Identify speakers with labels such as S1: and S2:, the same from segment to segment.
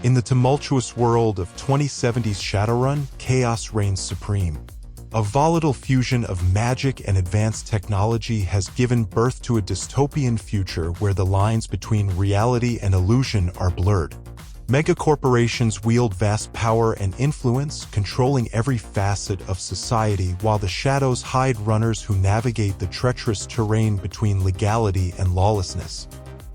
S1: In the tumultuous world of 2070's Shadowrun, chaos reigns supreme. A volatile fusion of magic and advanced technology has given birth to a dystopian future where the lines between reality and illusion are blurred. Megacorporations wield vast power and influence, controlling every facet of society, while the shadows hide runners who navigate the treacherous terrain between legality and lawlessness.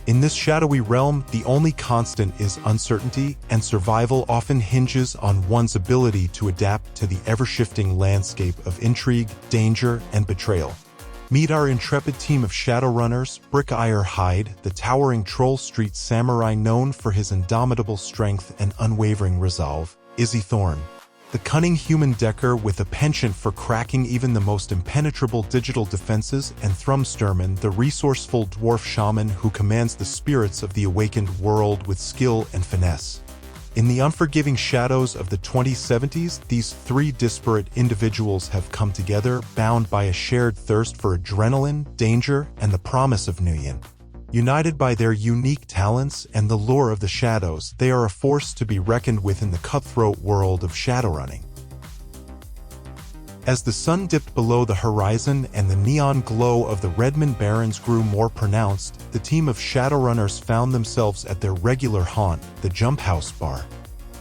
S1: In this shadowy realm, the only constant is uncertainty, and survival often hinges on one's ability to adapt to the ever-shifting landscape of intrigue, danger, and betrayal. Meet our intrepid team of Shadowrunners: Brick-Ire Hyde, the towering Troll Street samurai known for his indomitable strength and unwavering resolve; Izzy Thorn, the cunning human decker with a penchant for cracking even the most impenetrable digital defenses; and Thrum, the resourceful dwarf shaman who commands the spirits of the awakened world with skill and finesse. In the unforgiving shadows of the 2070s, these three disparate individuals have come together, bound by a shared thirst for adrenaline, danger, and the promise of union. United by their unique talents and the lure of the shadows, they are a force to be reckoned with in the cutthroat world of shadowrunning. As the sun dipped below the horizon and the neon glow of the Redmond Barrens grew more pronounced, the team of Shadowrunners found themselves at their regular haunt, the Jump House Bar.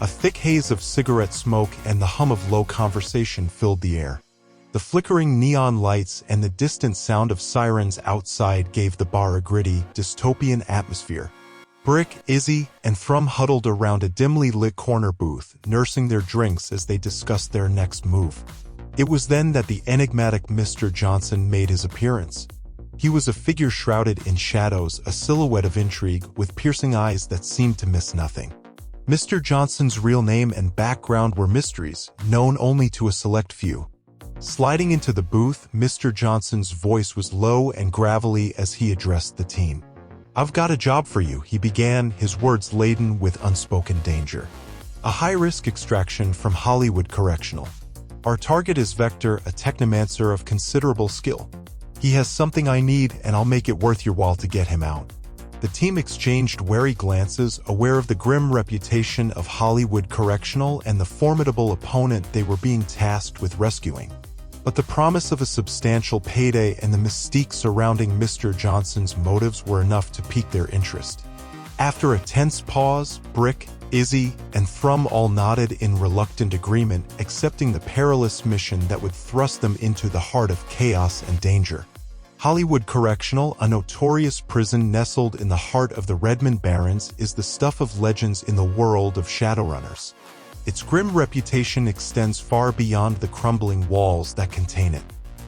S1: A thick haze of cigarette smoke and the hum of low conversation filled the air. The flickering neon lights and the distant sound of sirens outside gave the bar a gritty, dystopian atmosphere. Brick, Izzy, and Thrum huddled around a dimly lit corner booth, nursing their drinks as they discussed their next move. It was then that the enigmatic Mr. Johnson made his appearance. He was a figure shrouded in shadows, a silhouette of intrigue, with piercing eyes that seemed to miss nothing. Mr. Johnson's real name and background were mysteries, known only to a select few. Sliding into the booth, Mr. Johnson's voice was low and gravelly as he addressed the team. "I've got a job for you," he began, his words laden with unspoken danger. "A high-risk extraction from Hollywood Correctional. Our target is Vector, a Technomancer of considerable skill. He has something I need, and I'll make it worth your while to get him out." The team exchanged wary glances, aware of the grim reputation of Hollywood Correctional and the formidable opponent they were being tasked with rescuing. But the promise of a substantial payday and the mystique surrounding Mr. Johnson's motives were enough to pique their interest. After a tense pause, Brick, Izzy, and Thrum all nodded in reluctant agreement, accepting the perilous mission that would thrust them into the heart of chaos and danger. Hollywood Correctional, a notorious prison nestled in the heart of the Redmond Barrens, is the stuff of legends in the world of Shadowrunners. Its grim reputation extends far beyond the crumbling walls that contain it.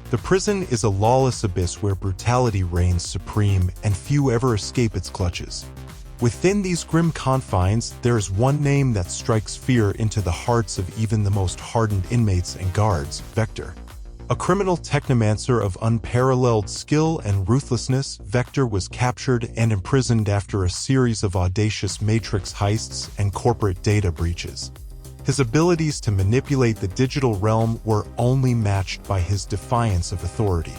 S1: The prison is a lawless abyss where brutality reigns supreme, and few ever escape its clutches. Within these grim confines, there is one name that strikes fear into the hearts of even the most hardened inmates and guards: Vector. A criminal technomancer of unparalleled skill and ruthlessness, Vector was captured and imprisoned after a series of audacious matrix heists and corporate data breaches. His abilities to manipulate the digital realm were only matched by his defiance of authority.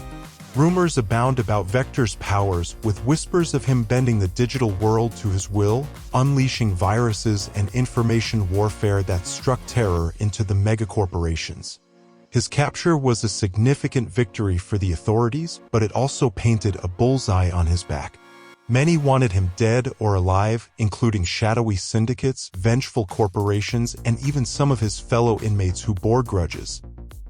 S1: Rumors abound about Vector's powers, with whispers of him bending the digital world to his will, unleashing viruses and information warfare that struck terror into the megacorporations. His capture was a significant victory for the authorities, but it also painted a bullseye on his back. Many wanted him dead or alive, including shadowy syndicates, vengeful corporations, and even some of his fellow inmates who bore grudges.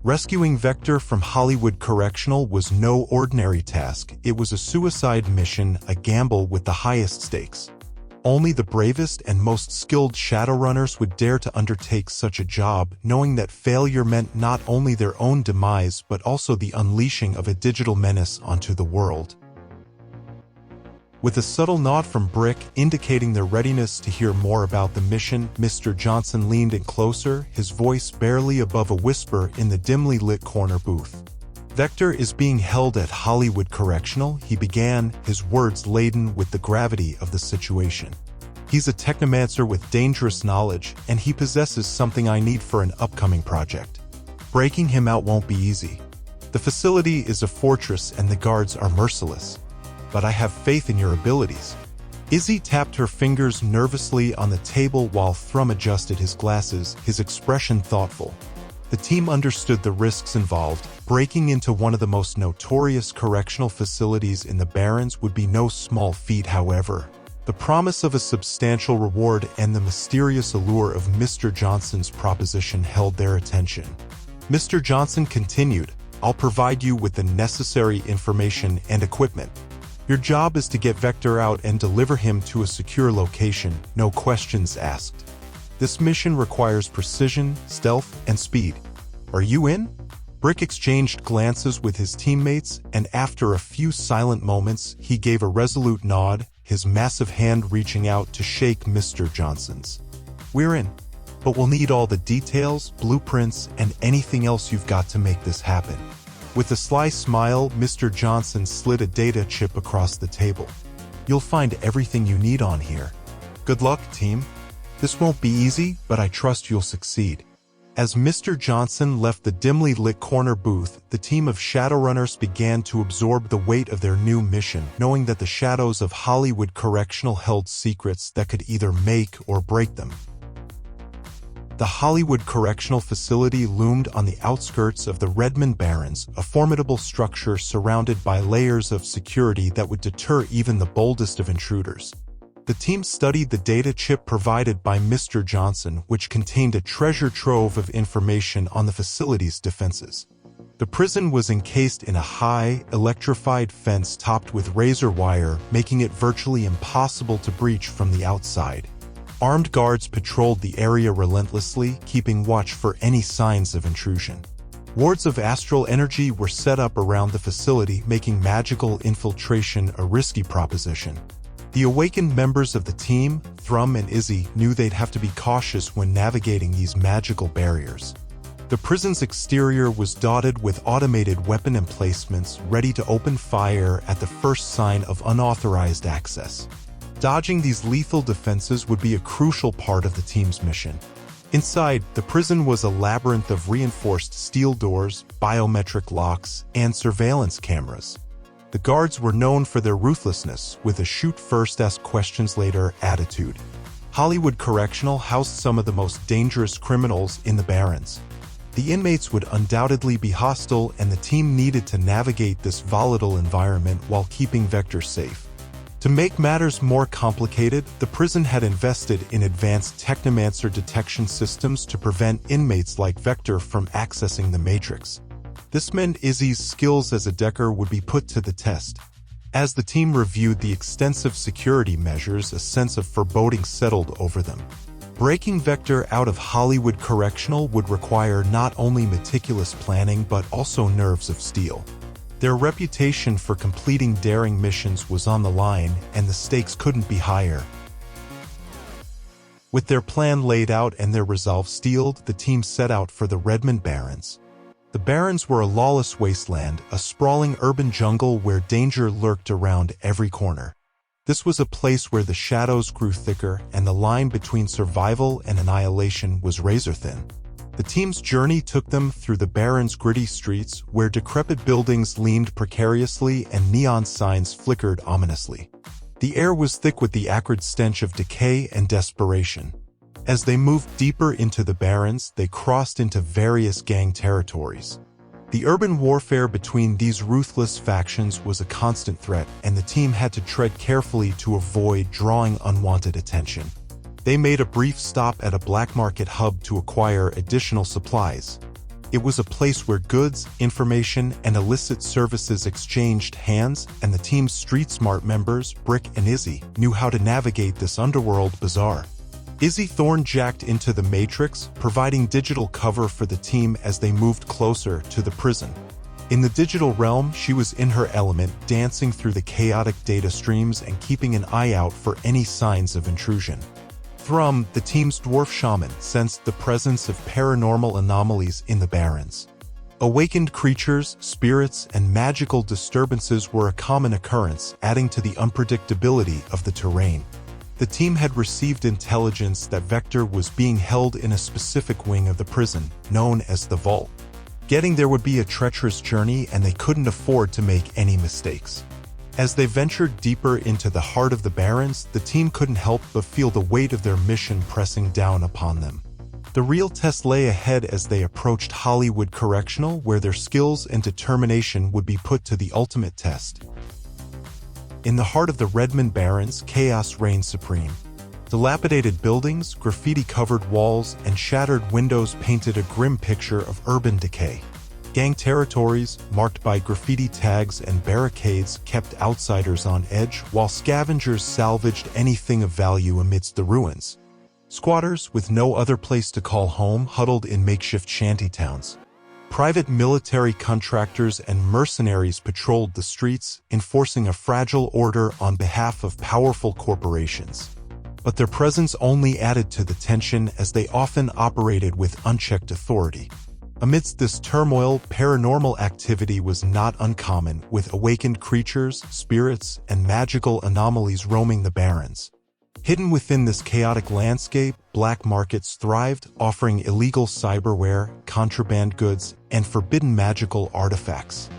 S1: Rescuing Vector from Hollywood Correctional was no ordinary task. It was a suicide mission, a gamble with the highest stakes. Only the bravest and most skilled Shadowrunners would dare to undertake such a job, knowing that failure meant not only their own demise but also the unleashing of a digital menace onto the world. With a subtle nod from Brick, indicating their readiness to hear more about the mission, Mr. Johnson leaned in closer, his voice barely above a whisper in the dimly lit corner booth. "Vector is being held at Hollywood Correctional," he began, his words laden with the gravity of the situation. "He's a technomancer with dangerous knowledge, and he possesses something I need for an upcoming project. Breaking him out won't be easy. The facility is a fortress and the guards are merciless. But I have faith in your abilities." Izzy tapped her fingers nervously on the table while Thrum adjusted his glasses, his expression thoughtful. The team understood the risks involved. Breaking into one of the most notorious correctional facilities in the Barrens would be no small feat, however. The promise of a substantial reward and the mysterious allure of Mr. Johnson's proposition held their attention. Mr. Johnson continued, "I'll provide you with the necessary information and equipment. Your job is to get Vector out and deliver him to a secure location, no questions asked. This mission requires precision, stealth, and speed. Are you in?" Brick exchanged glances with his teammates, and after a few silent moments, he gave a resolute nod, his massive hand reaching out to shake Mr. Johnson's. "We're in. But we'll need all the details, blueprints, and anything else you've got to make this happen." With a sly smile, Mr. Johnson slid a data chip across the table. "You'll find everything you need on here. Good luck, team. This won't be easy, but I trust you'll succeed." As Mr. Johnson left the dimly lit corner booth, the team of Shadowrunners began to absorb the weight of their new mission, knowing that the shadows of Hollywood Correctional held secrets that could either make or break them. The Hollywood Correctional Facility loomed on the outskirts of the Redmond Barrens, a formidable structure surrounded by layers of security that would deter even the boldest of intruders. The team studied the data chip provided by Mr. Johnson, which contained a treasure trove of information on the facility's defenses. The prison was encased in a high, electrified fence topped with razor wire, making it virtually impossible to breach from the outside. Armed guards patrolled the area relentlessly, keeping watch for any signs of intrusion. Wards of astral energy were set up around the facility, making magical infiltration a risky proposition. The awakened members of the team, Thrum and Izzy, knew they'd have to be cautious when navigating these magical barriers. The prison's exterior was dotted with automated weapon emplacements ready to open fire at the first sign of unauthorized access. Dodging these lethal defenses would be a crucial part of the team's mission. Inside, the prison was a labyrinth of reinforced steel doors, biometric locks, and surveillance cameras. The guards were known for their ruthlessness, with a shoot-first-ask-questions-later attitude. Hollywood Correctional housed some of the most dangerous criminals in the Barrens. The inmates would undoubtedly be hostile, and the team needed to navigate this volatile environment while keeping Vector safe. To make matters more complicated, the prison had invested in advanced Technomancer detection systems to prevent inmates like Vector from accessing the Matrix. This meant Izzy's skills as a Decker would be put to the test. As the team reviewed the extensive security measures, a sense of foreboding settled over them. Breaking Vector out of Hollywood Correctional would require not only meticulous planning but also nerves of steel. Their reputation for completing daring missions was on the line, and the stakes couldn't be higher. With their plan laid out and their resolve steeled, the team set out for the Redmond Barrens. The Barrens were a lawless wasteland, a sprawling urban jungle where danger lurked around every corner. This was a place where the shadows grew thicker and the line between survival and annihilation was razor-thin. The team's journey took them through the Barrens' gritty streets, where decrepit buildings leaned precariously and neon signs flickered ominously. The air was thick with the acrid stench of decay and desperation. As they moved deeper into the Barrens, they crossed into various gang territories. The urban warfare between these ruthless factions was a constant threat, and the team had to tread carefully to avoid drawing unwanted attention. They made a brief stop at a black market hub to acquire additional supplies. It was a place where goods, information, and illicit services exchanged hands, and the team's street-smart members, Brick and Izzy, knew how to navigate this underworld bazaar. Izzy Thorn jacked into the Matrix, providing digital cover for the team as they moved closer to the prison. In the digital realm, she was in her element, dancing through the chaotic data streams and keeping an eye out for any signs of intrusion. Thrum, the team's dwarf shaman, sensed the presence of paranormal anomalies in the Barrens. Awakened creatures, spirits, and magical disturbances were a common occurrence, adding to the unpredictability of the terrain. The team had received intelligence that Vector was being held in a specific wing of the prison, known as the Vault. Getting there would be a treacherous journey, and they couldn't afford to make any mistakes. As they ventured deeper into the heart of the Barrens, the team couldn't help but feel the weight of their mission pressing down upon them. The real test lay ahead as they approached Hollywood Correctional, where their skills and determination would be put to the ultimate test. In the heart of the Redmond Barrens, chaos reigned supreme. Dilapidated buildings, graffiti-covered walls, and shattered windows painted a grim picture of urban decay. Gang territories, marked by graffiti tags and barricades, kept outsiders on edge, while scavengers salvaged anything of value amidst the ruins. Squatters, with no other place to call home, huddled in makeshift shantytowns. Private military contractors and mercenaries patrolled the streets, enforcing a fragile order on behalf of powerful corporations. But their presence only added to the tension, as they often operated with unchecked authority. Amidst this turmoil, paranormal activity was not uncommon, with awakened creatures, spirits, and magical anomalies roaming the Barrens. Hidden within this chaotic landscape, black markets thrived, offering illegal cyberware, contraband goods, and forbidden magical artifacts.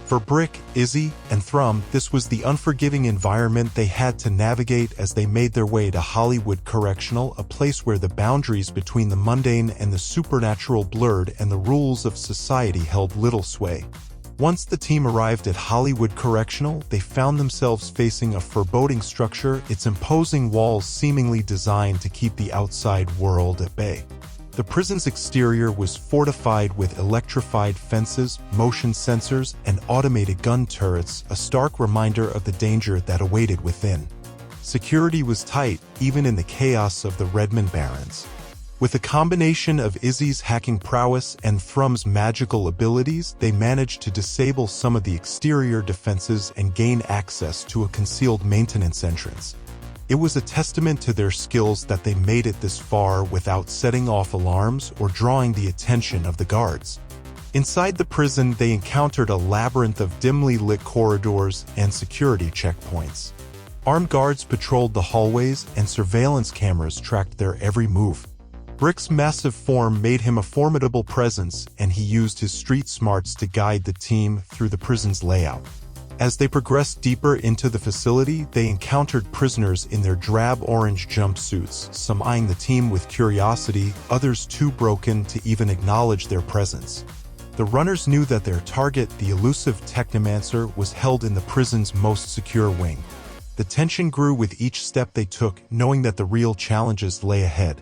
S1: For Brick, Izzy, and Thrum, this was the unforgiving environment they had to navigate as they made their way to Hollywood Correctional, a place where the boundaries between the mundane and the supernatural blurred and the rules of society held little sway. Once the team arrived at Hollywood Correctional, they found themselves facing a foreboding structure, its imposing walls seemingly designed to keep the outside world at bay. The prison's exterior was fortified with electrified fences, motion sensors, and automated gun turrets, a stark reminder of the danger that awaited within. Security was tight, even in the chaos of the Redmond Barrens. With a combination of Izzy's hacking prowess and Thrum's magical abilities, they managed to disable some of the exterior defenses and gain access to a concealed maintenance entrance. It was a testament to their skills that they made it this far without setting off alarms or drawing the attention of the guards. Inside the prison, they encountered a labyrinth of dimly lit corridors and security checkpoints. Armed guards patrolled the hallways, and surveillance cameras tracked their every move. Brick's massive form made him a formidable presence, and he used his street smarts to guide the team through the prison's layout. As they progressed deeper into the facility, they encountered prisoners in their drab orange jumpsuits, some eyeing the team with curiosity, others too broken to even acknowledge their presence. The runners knew that their target, the elusive Technomancer, was held in the prison's most secure wing. The tension grew with each step they took, knowing that the real challenges lay ahead.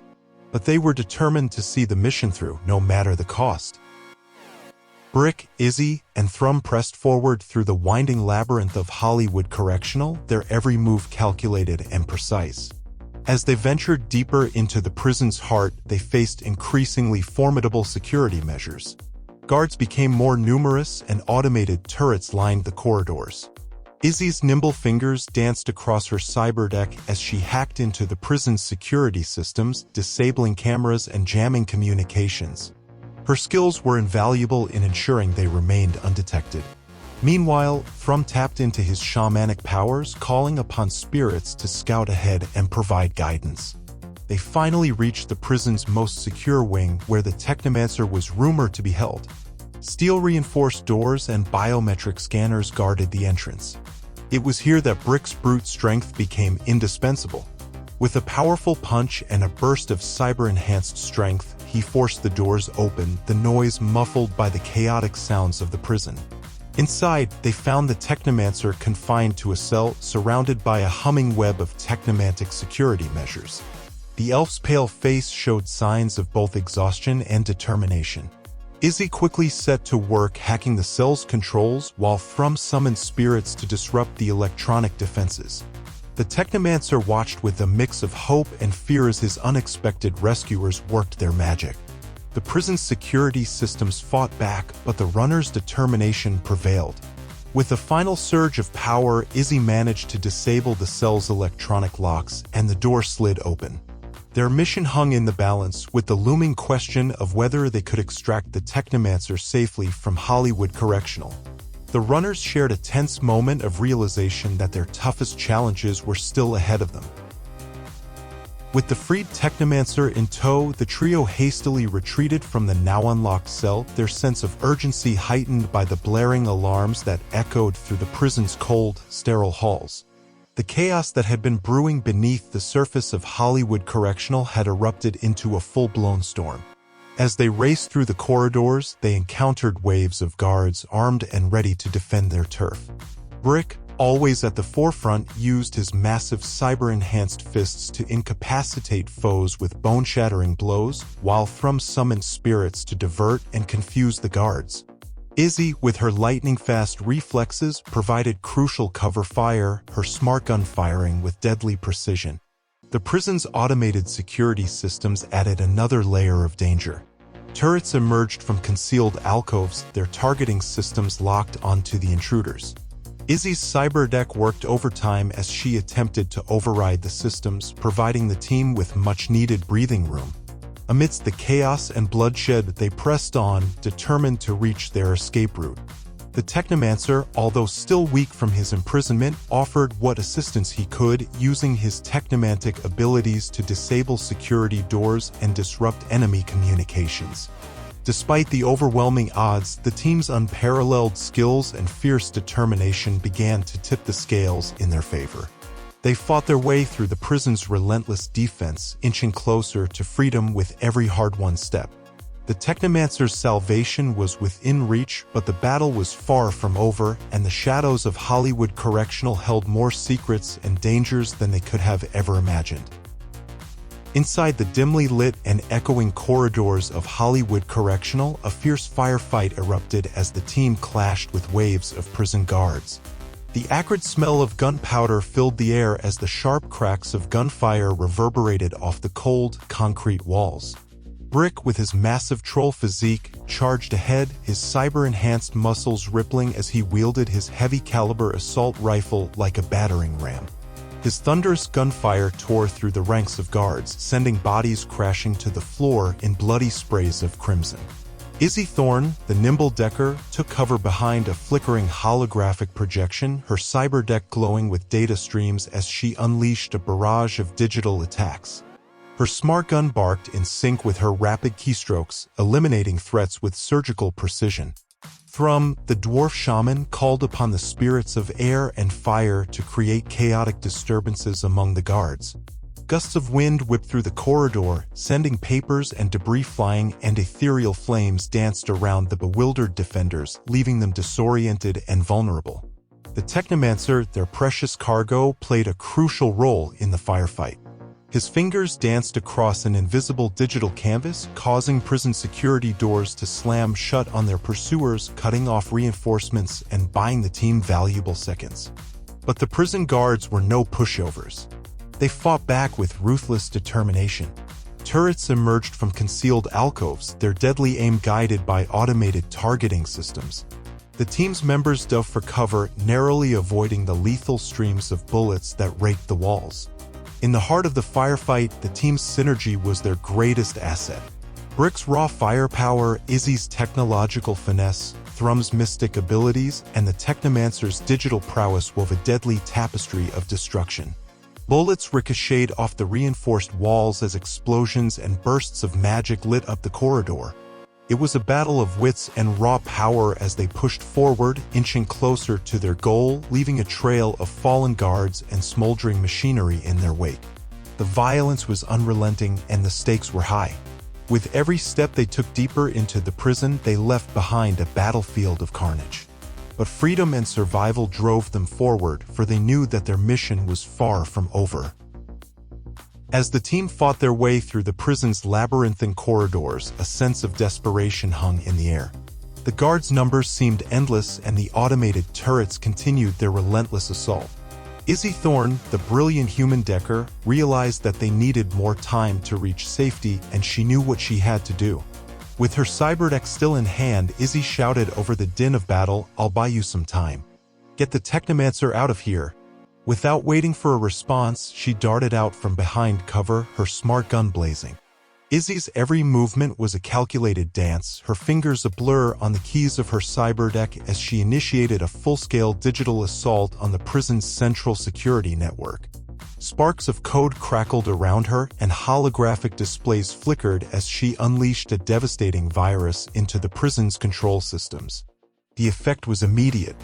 S1: But they were determined to see the mission through, no matter the cost. Brick, Izzy, and Thrum pressed forward through the winding labyrinth of Hollywood Correctional, their every move calculated and precise. As they ventured deeper into the prison's heart, they faced increasingly formidable security measures. Guards became more numerous, and automated turrets lined the corridors. Izzy's nimble fingers danced across her cyberdeck as she hacked into the prison's security systems, disabling cameras and jamming communications. Her skills were invaluable in ensuring they remained undetected. Meanwhile, Thrum tapped into his shamanic powers, calling upon spirits to scout ahead and provide guidance. They finally reached the prison's most secure wing, where the Technomancer was rumored to be held. Steel-reinforced doors and biometric scanners guarded the entrance. It was here that Brick's brute strength became indispensable. With a powerful punch and a burst of cyber-enhanced strength, he forced the doors open, the noise muffled by the chaotic sounds of the prison. Inside, they found the Technomancer confined to a cell, surrounded by a humming web of technomantic security measures. The elf's pale face showed signs of both exhaustion and determination. Izzy quickly set to work hacking the cell's controls, while Thrum summoned spirits to disrupt the electronic defenses. The Technomancer watched with a mix of hope and fear as his unexpected rescuers worked their magic. The prison's security systems fought back, but the runner's determination prevailed. With a final surge of power, Izzy managed to disable the cell's electronic locks, and the door slid open. Their mission hung in the balance, with the looming question of whether they could extract the Technomancer safely from Hollywood Correctional. The runners shared a tense moment of realization that their toughest challenges were still ahead of them. With the freed Technomancer in tow, the trio hastily retreated from the now unlocked cell, their sense of urgency heightened by the blaring alarms that echoed through the prison's cold, sterile halls. The chaos that had been brewing beneath the surface of Hollywood Correctional had erupted into a full-blown storm. As they raced through the corridors, they encountered waves of guards armed and ready to defend their turf. Brick, always at the forefront, used his massive cyber-enhanced fists to incapacitate foes with bone-shattering blows, while Thrum summoned spirits to divert and confuse the guards. Izzy, with her lightning-fast reflexes, provided crucial cover fire, her smart gun firing with deadly precision. The prison's automated security systems added another layer of danger. Turrets emerged from concealed alcoves, their targeting systems locked onto the intruders. Izzy's cyber deck worked overtime as she attempted to override the systems, providing the team with much-needed breathing room. Amidst the chaos and bloodshed, they pressed on, determined to reach their escape route. The Technomancer, although still weak from his imprisonment, offered what assistance he could, using his technomantic abilities to disable security doors and disrupt enemy communications. Despite the overwhelming odds, the team's unparalleled skills and fierce determination began to tip the scales in their favor. They fought their way through the prison's relentless defense, inching closer to freedom with every hard-won step. The Technomancer's salvation was within reach, but the battle was far from over, and the shadows of Hollywood Correctional held more secrets and dangers than they could have ever imagined. Inside the dimly lit and echoing corridors of Hollywood Correctional, a fierce firefight erupted as the team clashed with waves of prison guards. The acrid smell of gunpowder filled the air as the sharp cracks of gunfire reverberated off the cold, concrete walls. Brick, with his massive troll physique, charged ahead, his cyber-enhanced muscles rippling as he wielded his heavy-caliber assault rifle like a battering ram. His thunderous gunfire tore through the ranks of guards, sending bodies crashing to the floor in bloody sprays of crimson. Izzy Thorn, the nimble decker, took cover behind a flickering holographic projection, her cyber deck glowing with data streams as she unleashed a barrage of digital attacks. Her smart gun barked in sync with her rapid keystrokes, eliminating threats with surgical precision. Thrum, the dwarf shaman, called upon the spirits of air and fire to create chaotic disturbances among the guards. Gusts of wind whipped through the corridor, sending papers and debris flying, and ethereal flames danced around the bewildered defenders, leaving them disoriented and vulnerable. The Technomancer, their precious cargo, played a crucial role in the firefight. His fingers danced across an invisible digital canvas, causing prison security doors to slam shut on their pursuers, cutting off reinforcements and buying the team valuable seconds. But the prison guards were no pushovers. They fought back with ruthless determination. Turrets emerged from concealed alcoves, their deadly aim guided by automated targeting systems. The team's members dove for cover, narrowly avoiding the lethal streams of bullets that raked the walls. In the heart of the firefight, the team's synergy was their greatest asset. Brick's raw firepower, Izzy's technological finesse, Thrum's mystic abilities, and the Technomancer's digital prowess wove a deadly tapestry of destruction. Bullets ricocheted off the reinforced walls as explosions and bursts of magic lit up the corridor. It was a battle of wits and raw power as they pushed forward, inching closer to their goal, leaving a trail of fallen guards and smoldering machinery in their wake. The violence was unrelenting and the stakes were high. With every step they took deeper into the prison, they left behind a battlefield of carnage. But freedom and survival drove them forward, for they knew that their mission was far from over. As the team fought their way through the prison's labyrinthine corridors, a sense of desperation hung in the air. The guards' numbers seemed endless, and the automated turrets continued their relentless assault. Izzy Thorn, the brilliant human decker, realized that they needed more time to reach safety, and she knew what she had to do. With her cyberdeck still in hand, Izzy shouted over the din of battle, "I'll buy you some time. Get the Technomancer out of here." Without waiting for a response, she darted out from behind cover, her smart gun blazing. Izzy's every movement was a calculated dance, her fingers a blur on the keys of her cyberdeck as she initiated a full-scale digital assault on the prison's central security network. Sparks of code crackled around her, and holographic displays flickered as she unleashed a devastating virus into the prison's control systems. The effect was immediate.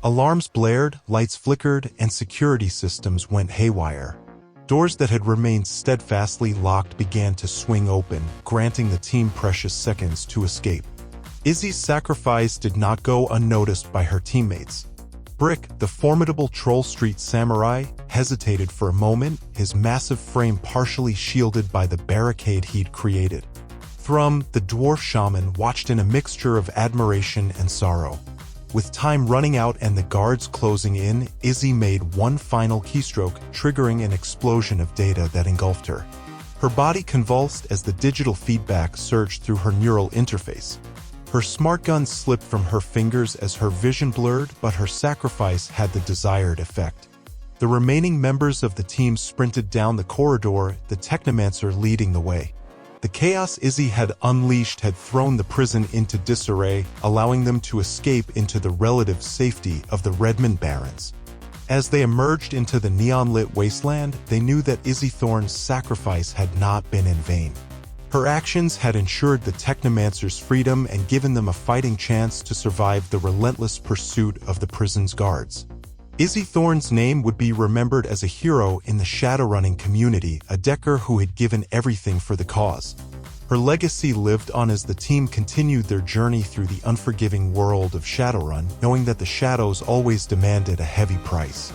S1: Alarms blared, lights flickered, and security systems went haywire. Doors that had remained steadfastly locked began to swing open, granting the team precious seconds to escape. Izzy's sacrifice did not go unnoticed by her teammates. Brick, the formidable Troll Street samurai, hesitated for a moment, his massive frame partially shielded by the barricade he'd created. Thrum, the dwarf shaman, watched in a mixture of admiration and sorrow. With time running out and the guards closing in, Izzy made one final keystroke, triggering an explosion of data that engulfed her. Her body convulsed as the digital feedback surged through her neural interface. Her smart gun slipped from her fingers as her vision blurred, but her sacrifice had the desired effect. The remaining members of the team sprinted down the corridor, the Technomancer leading the way. The chaos Izzy had unleashed had thrown the prison into disarray, allowing them to escape into the relative safety of the Redmond Barrens. As they emerged into the neon-lit wasteland, they knew that Izzy Thorn's sacrifice had not been in vain. Her actions had ensured the Technomancer's freedom and given them a fighting chance to survive the relentless pursuit of the prison's guards. Izzy Thorn's name would be remembered as a hero in the Shadowrunning community, a decker who had given everything for the cause. Her legacy lived on as the team continued their journey through the unforgiving world of Shadowrun, knowing that the shadows always demanded a heavy price.